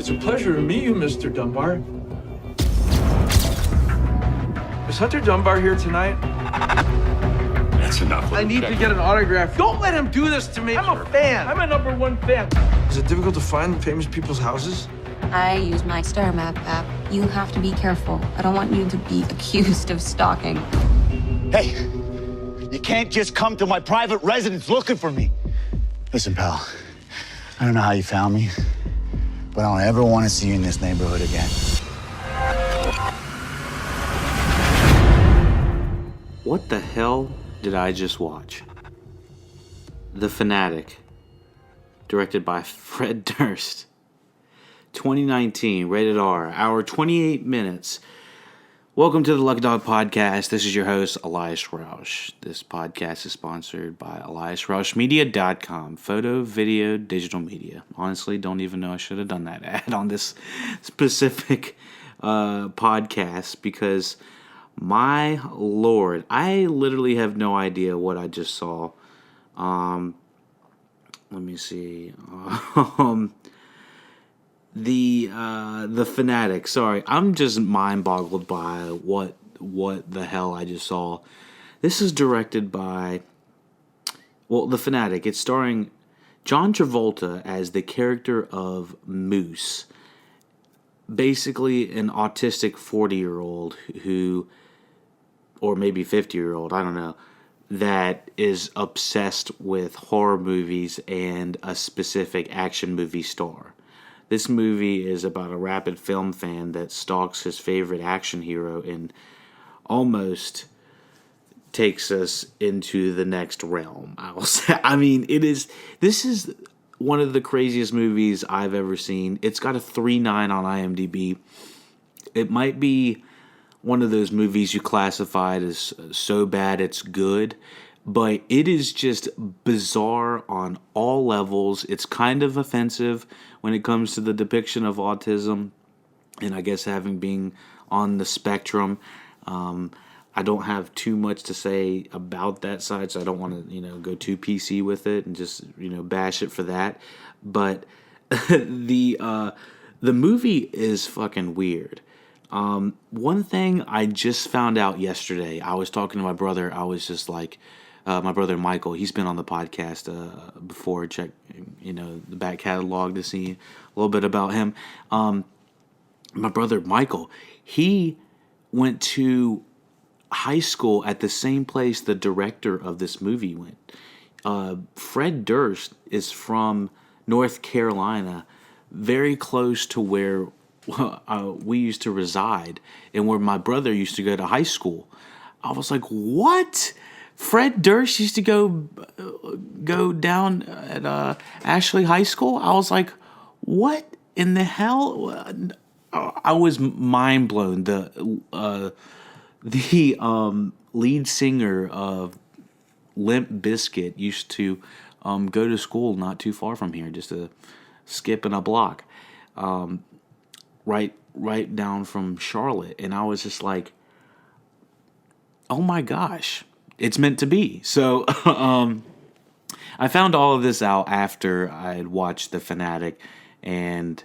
It's a pleasure to meet you, Mr. Dunbar. Is Hunter Dunbar here tonight? That's enough. I need to get an autograph. Don't let him do this to me. I'm a fan. I'm a #1 fan. Is it difficult to find famous people's houses? I use my Star Map app. You have to be careful. I don't want you to be accused of stalking. Hey, you can't just come to my private residence looking for me. Listen, pal, I don't know how you found me, but I don't ever want to see you in this neighborhood again. What the hell did I just watch? The Fanatic, directed by Fred Durst. 2019, rated R, hour 28 minutes. Welcome to the LuckyDog podcast. This is your host, Elias Roush. This podcast is sponsored by EliasRoushMedia.com. Photo, video, digital media. Honestly, don't even know I should have done that ad on this specific podcast because, my lord, I literally have no idea what I just saw. Let me see. The Fanatic. Sorry, I'm just mind boggled by what the hell I just saw. This is directed by, well, The Fanatic. It's starring John Travolta as the character of Moose, basically an autistic 40-year-old who, or maybe 50-year-old, I don't know, that is obsessed with horror movies and a specific action movie star. This movie is about a rapid film fan that stalks his favorite action hero and almost takes us into the next realm, I will say. I mean, this is one of the craziest movies I've ever seen. It's got a 3.9 on IMDb. It might be one of those movies you classified as so bad it's good, but it is just bizarre on all levels. It's kind of offensive when it comes to the depiction of autism, and I guess having being on the spectrum. I don't have too much to say about that side, so I don't want to, go too PC with it and just, bash it for that. But the movie is fucking weird. One thing I just found out yesterday, I was talking to my brother. I was just like, my brother Michael, he's been on the podcast before. Check, the back catalog to see a little bit about him. My brother Michael, he went to high school at the same place the director of this movie went. Fred Durst is from North Carolina, very close to where we used to reside and where my brother used to go to high school. I was like, what? Fred Durst used to go down at Ashley High School? I was like, what in the hell? I was mind blown. The lead singer of Limp Bizkit used to go to school not too far from here, just a skip in a block, right down from Charlotte. And I was just like, oh my gosh, it's meant to be. So I found all of this out after I had watched The Fanatic, and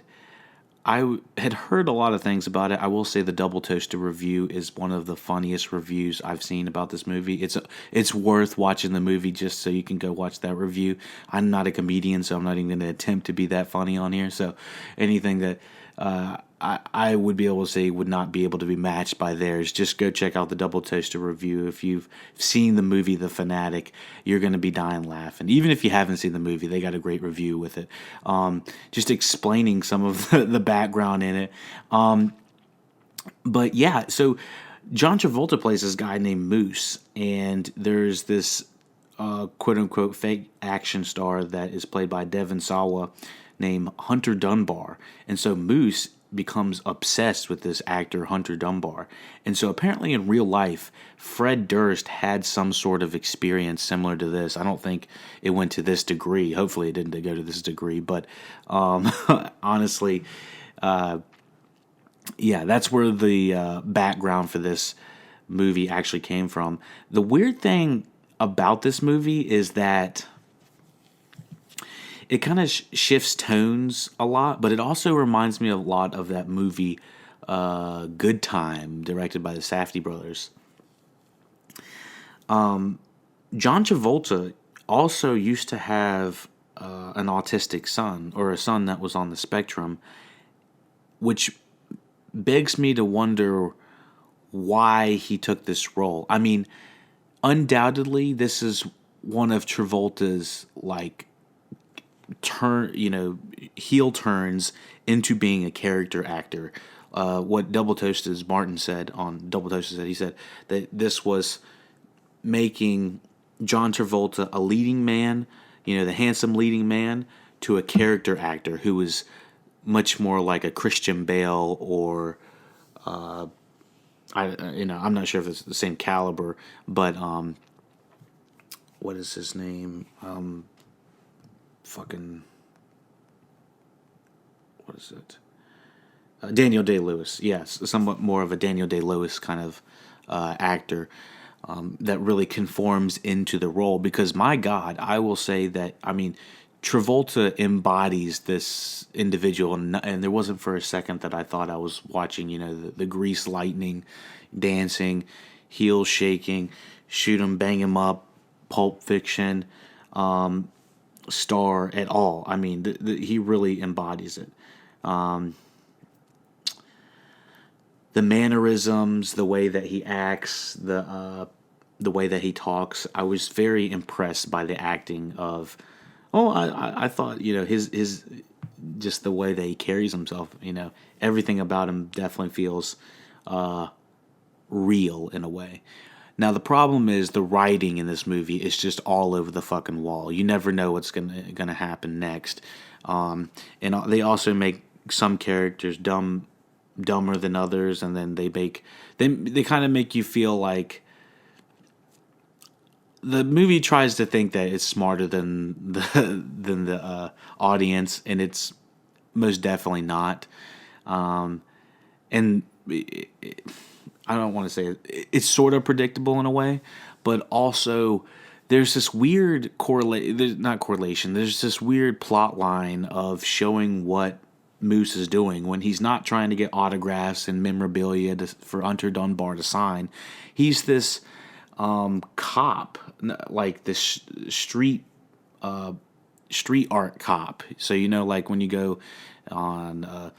I had heard a lot of things about it. I will say the Double Toaster review is one of the funniest reviews I've seen about this movie. It's worth watching the movie just so you can go watch that review. I'm not a comedian, so I'm not even going to attempt to be that funny on here. So anything that I would be able to say would not be able to be matched by theirs. Just go check out the Double Toaster review. If you've seen the movie The Fanatic, you're going to be dying laughing. Even if you haven't seen the movie, they got a great review with it. Just explaining some of the background in it. But yeah, so John Travolta plays this guy named Moose, and there's this quote-unquote fake action star that is played by Devon Sawa named Hunter Dunbar. And so Moose becomes obsessed with this actor, Hunter Dunbar. And so apparently in real life, Fred Durst had some sort of experience similar to this. I don't think it went to this degree. Hopefully it didn't go to this degree. But honestly, yeah, that's where the background for this movie actually came from. The weird thing about this movie is that it kind of shifts tones a lot, but it also reminds me a lot of that movie Good Time, directed by the Safdie brothers. John Travolta also used to have an autistic son, or a son that was on the spectrum, which begs me to wonder why he took this role. I mean, undoubtedly, this is one of Travolta's like heel turns into being a character actor. What Double Toasted's Martin said on Double Toasted, he said that this was making John Travolta a leading man, the handsome leading man, to a character actor who was much more like a Christian Bale or I'm not sure if it's the same caliber, but what is his name? What is it? Daniel Day-Lewis. Yes, somewhat more of a Daniel Day-Lewis kind of actor that really conforms into the role. Because my God, I will say that, I mean, Travolta embodies this individual, and there wasn't for a second that I thought I was watching, the Grease Lightning dancing, heels shaking, shoot 'em, bang 'em up, Pulp Fiction star at all. I mean, he really embodies it. The mannerisms, the way that he acts, the way that he talks, I was very impressed by the acting of. I thought his just the way that he carries himself. Everything about him definitely feels real in a way. Now the problem is the writing in this movie is just all over the fucking wall. You never know what's gonna happen next, and they also make some characters dumber than others, and then they kind of make you feel like the movie tries to think that it's smarter than the audience, and it's most definitely not. And I don't want to say it's sort of predictable in a way, but also there's this weird correlation. There's this weird plot line of showing what Moose is doing when he's not trying to get autographs and memorabilia for Hunter Dunbar to sign. He's this cop, like this street art cop. So like when you go on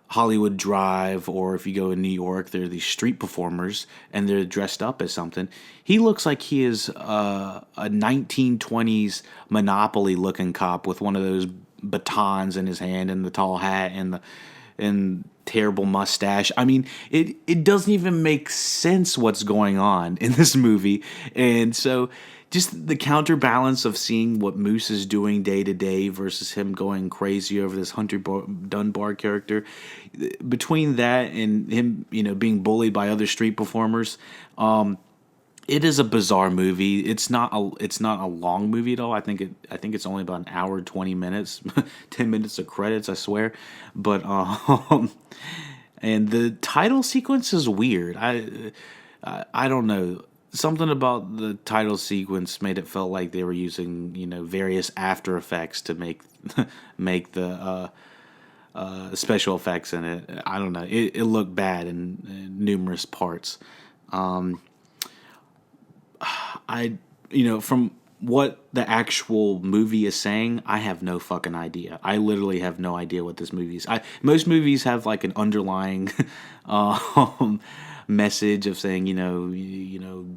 Hollywood Drive, or if you go in New York, there are these street performers and they're dressed up as something. He looks like he is a 1920s Monopoly looking cop with one of those batons in his hand and the tall hat and terrible mustache. I mean, it doesn't even make sense what's going on in this movie. And so just the counterbalance of seeing what Moose is doing day to day versus him going crazy over this Hunter Dunbar character, between that and him, being bullied by other street performers, it is a bizarre movie. It's not a long movie at all. I think it's only about an hour, 20 minutes, 10 minutes of credits, I swear. But and the title sequence is weird. I don't know. Something about the title sequence made it felt like they were using, various After Effects to make the special effects in it. I don't know. It looked bad in numerous parts. From what the actual movie is saying, I have no fucking idea. I literally have no idea what this movie is. Most movies have like an underlying message of saying,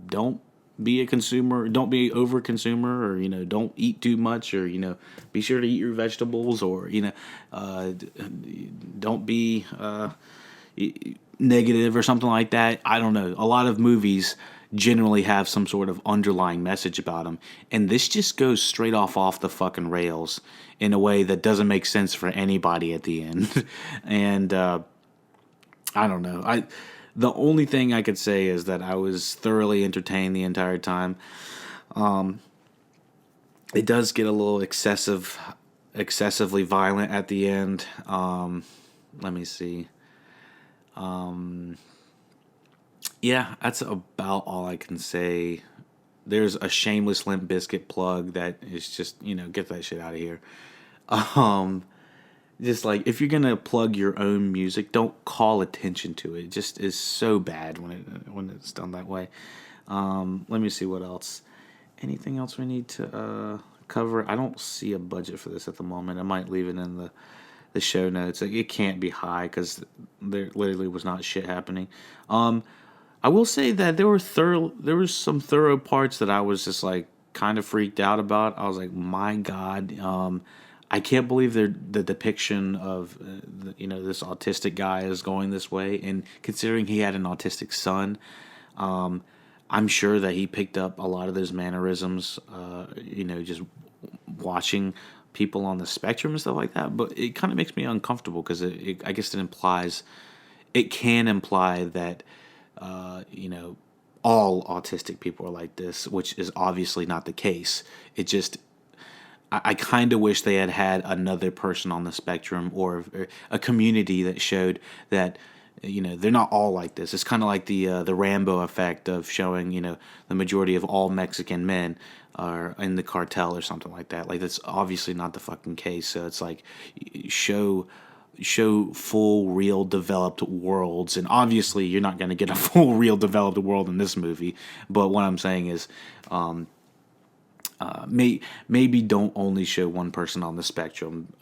don't be a consumer, don't be over consumer, or don't eat too much, or be sure to eat your vegetables, or don't be negative or something like that. I don't know. A lot of movies generally have some sort of underlying message about them, and this just goes straight off the fucking rails in a way that doesn't make sense for anybody at the end. And I don't know. The only thing I could say is that I was thoroughly entertained the entire time. It does get a little excessively violent at the end. Let me see. Yeah, that's about all I can say. There's a shameless Limp Bizkit plug that is just, get that shit out of here. Just like, if you're gonna plug your own music, don't call attention to it. It just is so bad when it's done that way. Let me see what else. Anything else we need to cover? I don't see a budget for this at the moment. I might leave it in the show notes. Like, it can't be high because there literally was not shit happening. I will say that there was some thorough parts that I was just like kind of freaked out about. I was like, my God, I can't believe the depiction of this autistic guy is going this way. And considering he had an autistic son, I'm sure that he picked up a lot of those mannerisms, just watching people on the spectrum and stuff like that. But it kind of makes me uncomfortable because I guess it can imply that, all autistic people are like this, which is obviously not the case. It just, I kind of wish they had another person on the spectrum or a community that showed that, they're not all like this. It's kind of like the Rambo effect of showing, the majority of all Mexican men are in the cartel or something like that. Like, that's obviously not the fucking case. So it's like, show full, real, developed worlds. And obviously you're not going to get a full, real, developed world in this movie. But what I'm saying is, maybe don't only show one person on the spectrum,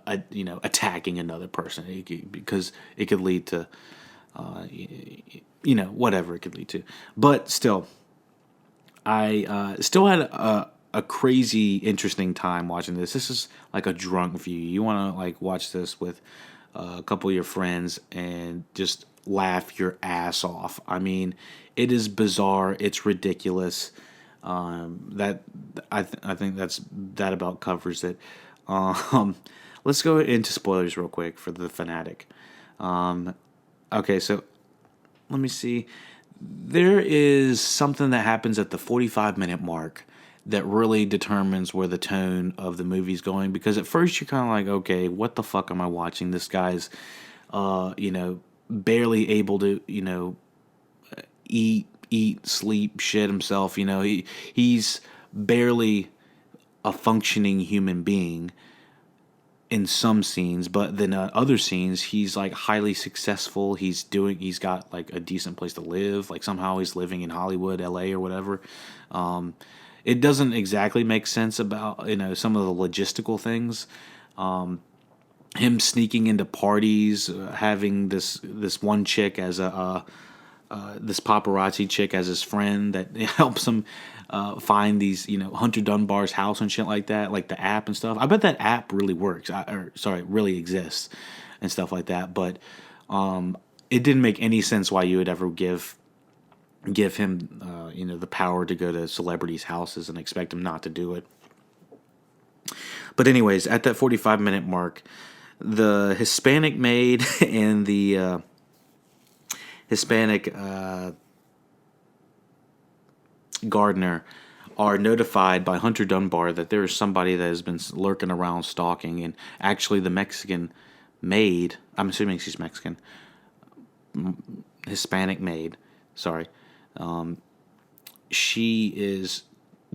attacking another person, because it could lead to, whatever it could lead to. But still, I still had a crazy, interesting time watching this. This is like a drunk view. You want to like watch this with a couple of your friends and just laugh your ass off. I mean, it is bizarre. It's ridiculous. That I think that about covers it. Let's go into spoilers real quick for the Fanatic. Okay, so let me see. There is something that happens at the 45-minute mark that really determines where the tone of the movie's going. Because at first you're kind of like, okay, what the fuck am I watching? This guy's, barely able to, eat, sleep, shit himself. He's barely a functioning human being in some scenes, but then other scenes he's like highly successful. He's got like a decent place to live. Like, somehow he's living in Hollywood, LA or whatever. It doesn't exactly make sense about some of the logistical things. Him sneaking into parties, having this one chick as this paparazzi chick as his friend that helps him find these, Hunter Dunbar's house and shit like that, like the app and stuff. I bet that app really works, really exists and stuff like that. But it didn't make any sense why you would ever give him, the power to go to celebrities' houses and expect him not to do it. But anyways, at that 45-minute mark, the Hispanic maid and the Hispanic gardener are notified by Hunter Dunbar that there is somebody that has been lurking around stalking, and actually the Mexican maid, I'm assuming she's Mexican, Hispanic maid, sorry, she is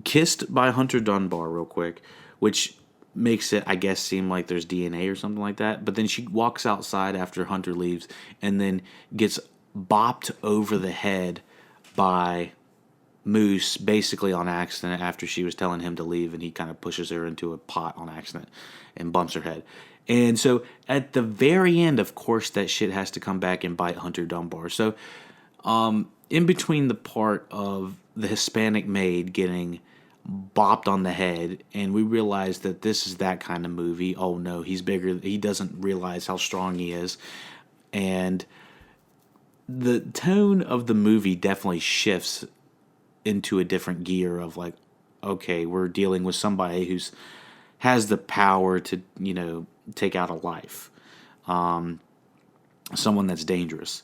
kissed by Hunter Dunbar real quick, which makes it, I guess, seem like there's DNA or something like that. But then she walks outside after Hunter leaves and then gets bopped over the head by Moose, basically on accident, after she was telling him to leave, and he kind of pushes her into a pot on accident and bumps her head. And so at the very end, of course, that shit has to come back and bite Hunter Dunbar. So in between the part of the Hispanic maid getting bopped on the head and we realize that this is that kind of movie, oh no, he's bigger, he doesn't realize how strong he is, and the tone of the movie definitely shifts into a different gear of like, okay, we're dealing with somebody who's has the power to, take out a life, someone that's dangerous.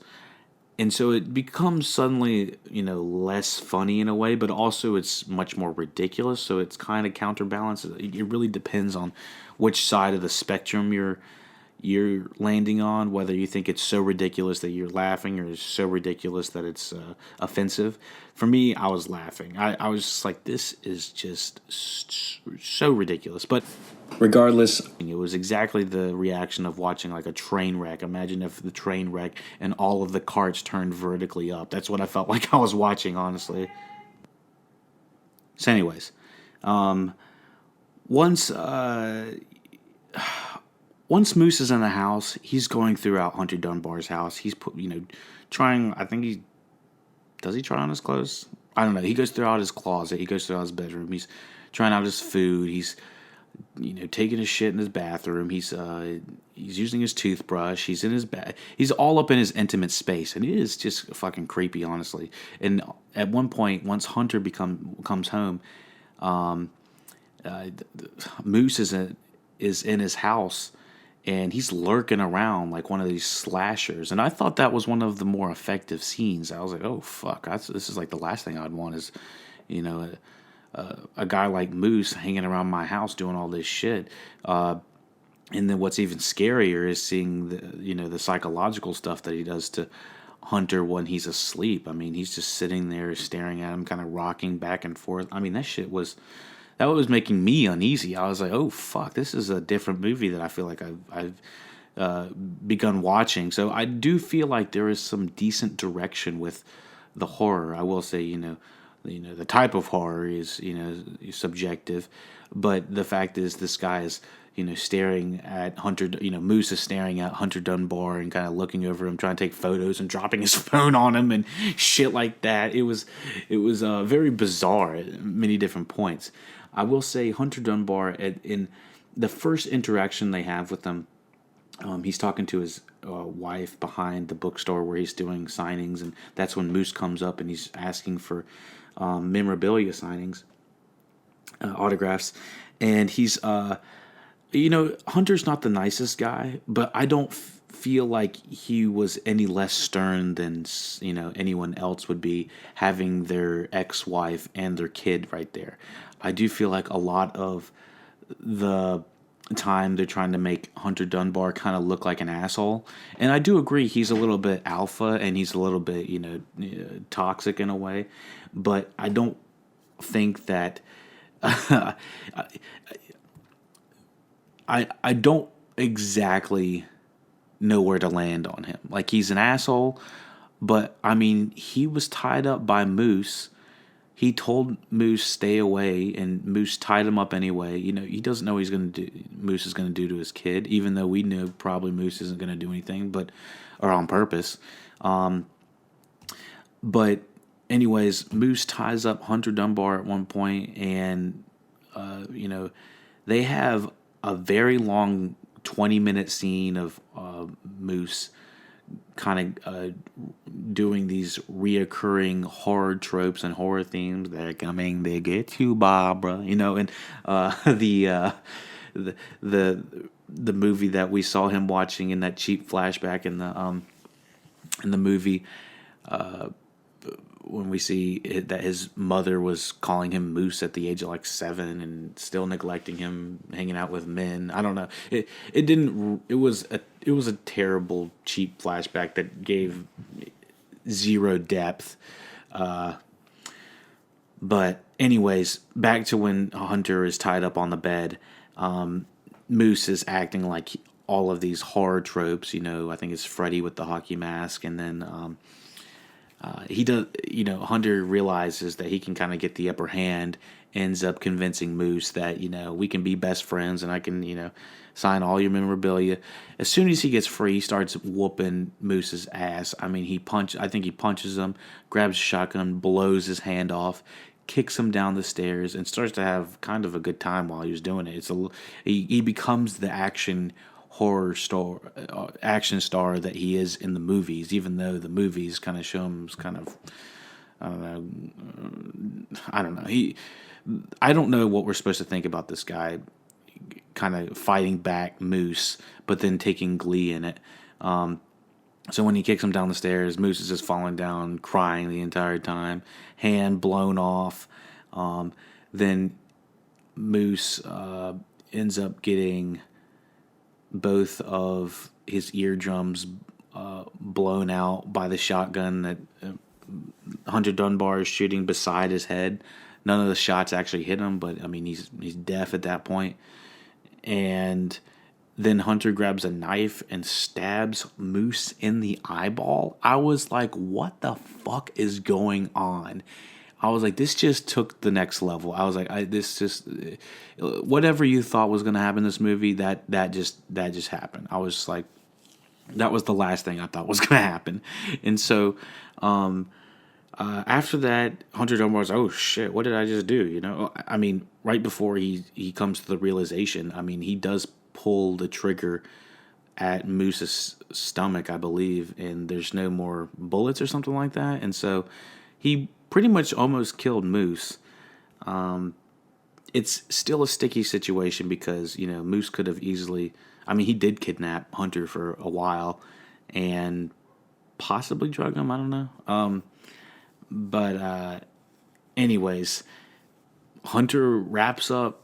And so it becomes suddenly, less funny in a way, but also it's much more ridiculous. So it's kind of counterbalanced. It really depends on which side of the spectrum you're landing on, whether you think it's so ridiculous that you're laughing or it's so ridiculous that it's offensive. For me, I was laughing. I was just like, this is just so ridiculous. But regardless, it was exactly the reaction of watching like a train wreck. Imagine if the train wreck and all of the carts turned vertically up. That's what I felt like I was watching, honestly. So anyways, once Moose is in the house, he's going throughout Hunter Dunbar's house. He's trying, I think does he try on his clothes? I don't know. He goes throughout his closet. He goes throughout his bedroom. He's trying out his food. He's, taking his shit in his bathroom. He's using his toothbrush. He's in his bed. He's all up in his intimate space, and it is just fucking creepy, honestly. And at one point, once Hunter comes home, Moose is in his house, and he's lurking around like one of these slashers. And I thought that was one of the more effective scenes. I was like, oh fuck, this is like the last thing I'd want is, a guy like Moose hanging around my house doing all this shit. And then what's even scarier is seeing the psychological stuff that he does to Hunter when he's asleep. I mean, he's just sitting there staring at him, kind of rocking back and forth. I mean, that was making me uneasy. I was like, oh fuck, this is a different movie that I feel like I've begun watching. So I do feel like there is some decent direction with the horror. I will say, the type of horror is subjective, but the fact is this guy is staring at Hunter. Moose is staring at Hunter Dunbar and kind of looking over him, trying to take photos and dropping his phone on him and shit like that. It was very bizarre at many different points. I will say Hunter Dunbar in the first interaction they have with him. He's talking to his wife behind the bookstore where he's doing signings, and that's when Moose comes up and he's asking for memorabilia signings, autographs, and he's Hunter's not the nicest guy, but I don't feel like he was any less stern than anyone else would be, having their ex-wife and their kid right there. I do feel like a lot of the time they're trying to make Hunter Dunbar kind of look like an asshole, and I do agree he's a little bit alpha and he's a little bit toxic in a way, but I don't think that I don't exactly know where to land on him. Like, he's an asshole, but I mean, he was tied up by Moose. He told Moose stay away, and Moose tied him up anyway. He doesn't know what Moose is going to do to his kid, even though we know probably Moose isn't going to do anything, or on purpose. But anyways, Moose ties up Hunter Dunbar at one point, and they have a very long 20-minute scene of Moose kind of doing these reoccurring horror tropes and horror themes. They're coming, they get you, Barbara. And the movie that we saw him watching in that cheap flashback in the movie. When we see that his mother was calling him Moose at the age of like 7 and still neglecting him, hanging out with men. I don't know. It was a terrible, cheap flashback that gave zero depth. But anyways, back to when Hunter is tied up on the bed. Moose is acting like all of these horror tropes. I think it's Freddy with the hockey mask, and then he does. Hunter realizes that he can kind of get the upper hand. Ends up convincing Moose that we can be best friends, and I can sign all your memorabilia. As soon as he gets free, he starts whooping Moose's ass. I mean, I think he punches him, grabs a shotgun, blows his hand off, kicks him down the stairs, and starts to have kind of a good time while he was doing it. He becomes the action star that he is in the movies, even though the movies kind of show him as kind of, I don't know. I don't know what we're supposed to think about this guy kind of fighting back Moose, but then taking glee in it. So when he kicks him down the stairs, Moose is just falling down, crying the entire time, hand blown off. Then Moose ends up getting both of his eardrums blown out by the shotgun that Hunter Dunbar is shooting beside his head. None of the shots actually hit him, but I mean, he's deaf at that point. and then Hunter grabs a knife and stabs Moose in the eyeball. I was like, what the fuck is going on? I was like, this just took the next level. I was like, whatever you thought was going to happen in this movie, that just happened. I was like, that was the last thing I thought was going to happen. And so, after that, Hunter Dunbar's, oh shit, what did I just do? You know, I mean, right before he comes to the realization, I mean, he does pull the trigger at Moose's stomach, I believe, and there's no more bullets or something like that. And so he pretty much almost killed Moose. It's still a sticky situation because, you know, Moose could have easily, I mean, he did kidnap Hunter for a while and possibly drug him, I don't know. But anyways, Hunter wraps up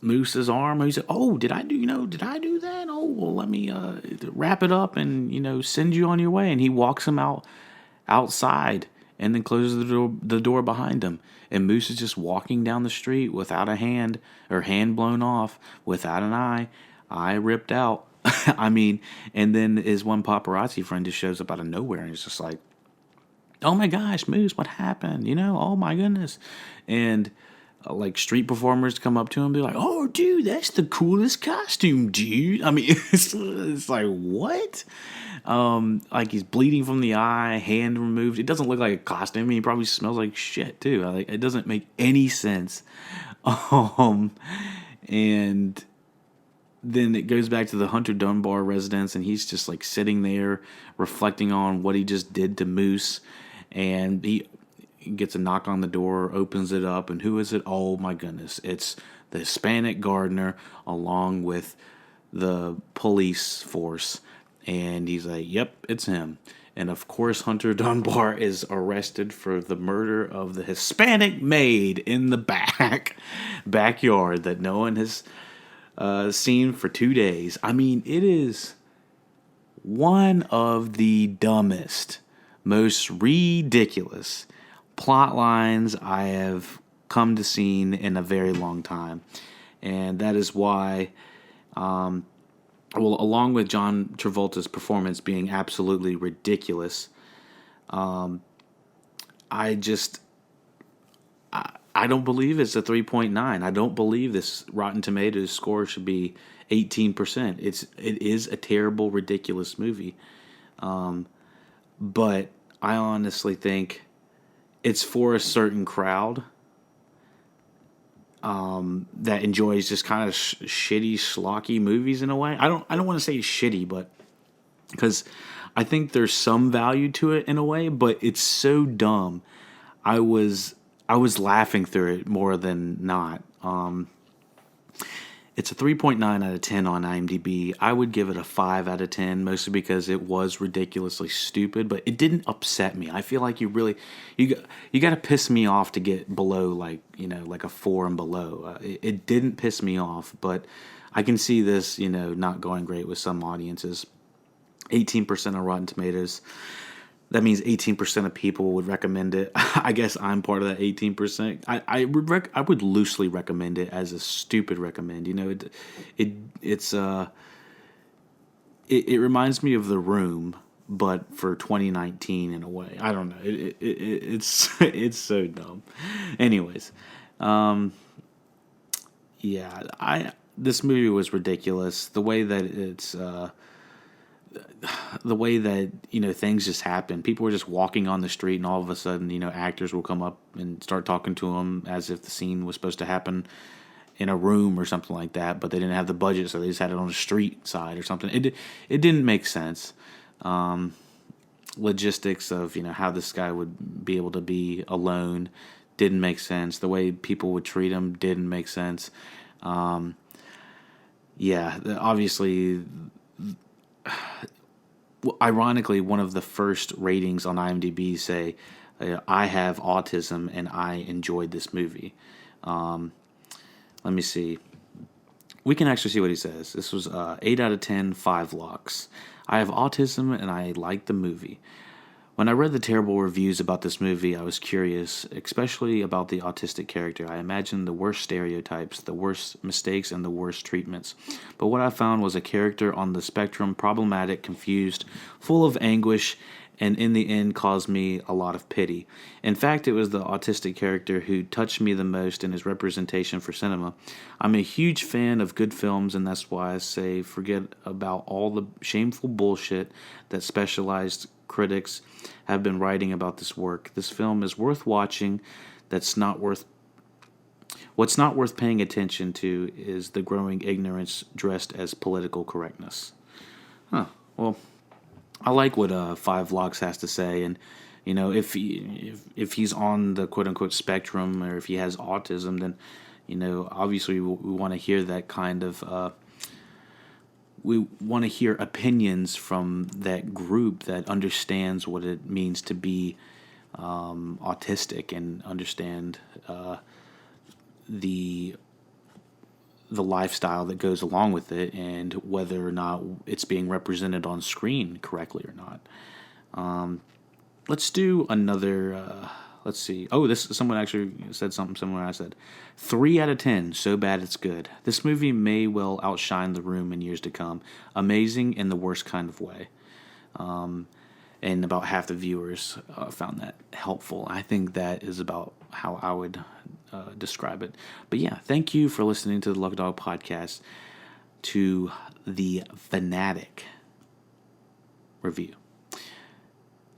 Moose's arm. He said, "Oh, did I do that? Oh, well, let me wrap it up and, you know, send you on your way." And he walks him outside and then closes the door behind him. And Moose is just walking down the street without a hand blown off, without an eye ripped out. I mean, and then his one paparazzi friend just shows up out of nowhere and is just like, "Oh my gosh, Moose, what happened? You know, oh my goodness." And like street performers come up to him and be like, "Oh, dude, that's the coolest costume, dude." I mean, it's like, what? Like he's bleeding from the eye, hand removed. It doesn't look like a costume. I mean, he probably smells like shit too. Like, it doesn't make any sense. And then it goes back to the Hunter Dunbar residence, and he's just like sitting there reflecting on what he just did to Moose. And he gets a knock on the door, opens it up, and who is it? Oh my goodness. It's the Hispanic gardener along with the police force. And he's like, yep, it's him. And of course, Hunter Dunbar is arrested for the murder of the Hispanic maid in the backyard that no one has seen for 2 days. I mean, it is one of the dumbest, most ridiculous plot lines I have come to seen in a very long time. And that is why, along with John Travolta's performance being absolutely ridiculous, I don't believe it's a 3.9. I don't believe this Rotten Tomatoes score should be 18%. It is a terrible, ridiculous movie. But I honestly think it's for a certain crowd that enjoys just kind of shitty, schlocky movies in a way. I don't want to say shitty, but because I think there's some value to it in a way, but it's so dumb. I was laughing through it more than not. It's a 3.9 out of 10 on IMDb. I would give it a 5 out of 10, mostly because it was ridiculously stupid, but it didn't upset me. I feel like you got to piss me off to get below, like, you know, like a 4 and below. It didn't piss me off, but I can see this, you know, not going great with some audiences. 18% on Rotten Tomatoes. That means 18% of people would recommend it. I guess I'm part of that 18%. I would loosely recommend it as a stupid recommend. You know, it reminds me of The Room, but for 2019 in a way. I don't know. It's so dumb. Anyways, this movie was ridiculous. The way that, you know, things just happen. People were just walking on the street, and all of a sudden, you know, actors will come up and start talking to them as if the scene was supposed to happen in a room or something like that, but they didn't have the budget, so they just had it on the street side or something. It didn't make sense. Logistics of, you know, how this guy would be able to be alone didn't make sense. The way people would treat him didn't make sense. Obviously, ironically, one of the first ratings on IMDb say, I have autism and I enjoyed this movie. Let me see. We can actually see what he says. This was 8 out of 10, 5 locks. I have autism and I like the movie. When I read the terrible reviews about this movie, I was curious, especially about the autistic character. I imagined the worst stereotypes, the worst mistakes, and the worst treatments. But what I found was a character on the spectrum, problematic, confused, full of anguish, and in the end caused me a lot of pity. In fact, it was the autistic character who touched me the most in his representation for cinema. I'm a huge fan of good films, and that's why I say forget about all the shameful bullshit that specialized critics have been writing about this work. This film is worth watching. What's not worth paying attention to is the growing ignorance dressed as political correctness. Well, I like what Five Vlogs has to say, and you know, if he's on the quote unquote spectrum, or if he has autism, then you know, obviously we want to hear that kind of. We want to hear opinions from that group that understands what it means to be autistic and understand the lifestyle that goes along with it, and whether or not it's being represented on screen correctly or not. Let's do another. Let's see. Oh, someone actually said something similar. I said 3 out of 10. So bad it's good. This movie may well outshine The Room in years to come. Amazing in the worst kind of way. And about half the viewers found that helpful. I think that is about how I would describe it. But yeah, thank you for listening to the LuckyDog podcast, to the Fanatic review.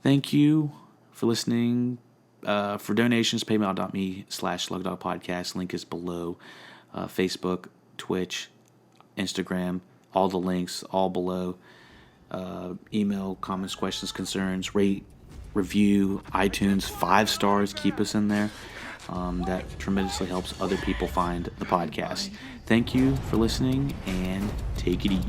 Thank you for listening. For donations, paypal.me/LuckyDogPodcast. Link is below. Facebook, Twitch, Instagram, all the links, all below. Email, comments, questions, concerns, rate, review, iTunes, 5 stars, keep us in there. That tremendously helps other people find the podcast. Thank you for listening, and take it easy.